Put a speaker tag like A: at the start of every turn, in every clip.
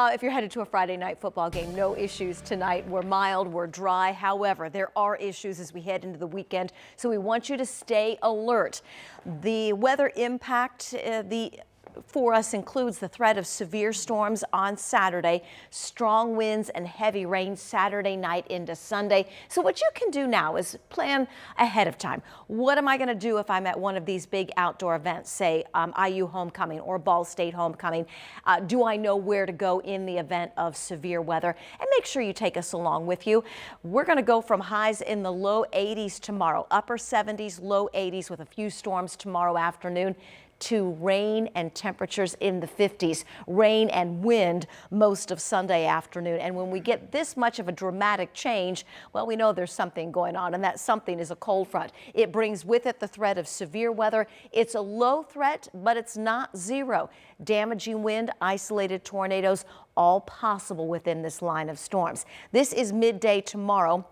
A: If you're headed to a Friday night football game, no issues tonight. We're mild, we're dry. However, there are issues as we head into the weekend, so we want you to stay alert. The weather impact for us includes the threat of severe storms on Saturday, strong winds and heavy rain Saturday night into Sunday. So what you can do now is plan ahead of time. What am I going to do if I'm at one of these big outdoor events, say IU homecoming or Ball State homecoming? Do I know where to go in the event of severe weather? And make sure you take us along with you. We're going to go from highs in the low 80s tomorrow, upper 70s, low 80s with a few storms tomorrow afternoon, to rain and temperatures in the 50s, rain and wind most of Sunday afternoon. And when we get this much of a dramatic change, well, we know there's something going on, and that something is a cold front. It brings with it the threat of severe weather. It's a low threat, but it's not zero. Damaging wind, isolated tornadoes, all possible within this line of storms. This is midday tomorrow.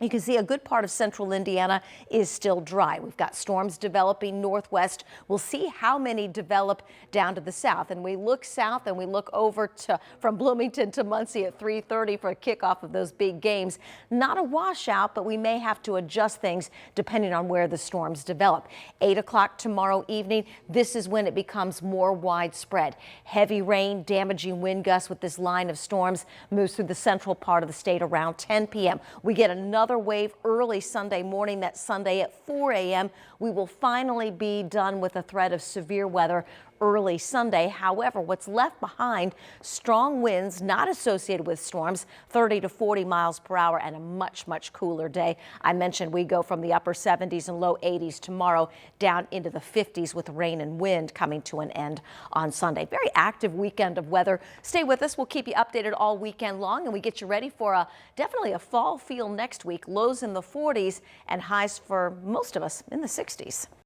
A: You can see a good part of central Indiana is still dry. We've got storms developing northwest. We'll see how many develop down to the south. And we look south and we look over to from Bloomington to Muncie at 3:30 for a kickoff of those big games. Not a washout, but we may have to adjust things depending on where the storms develop. 8 o'clock tomorrow evening, this is when it becomes more widespread. Heavy rain, damaging wind gusts with this line of storms moves through the central part of the state around 10 p.m. We get another wave early Sunday morning. That Sunday at 4 a.m. We will finally be done with the threat of severe weather early Sunday. However, what's left behind, strong winds not associated with storms, 30 to 40 miles per hour, and a much, much cooler day. I mentioned we go from the upper 70s and low 80s tomorrow down into the 50s with rain and wind coming to an end on Sunday. Very active weekend of weather. Stay with us. We'll keep you updated all weekend long, and we get you ready for definitely a fall feel next week. Lows in the 40s and highs for most of us in the 60s.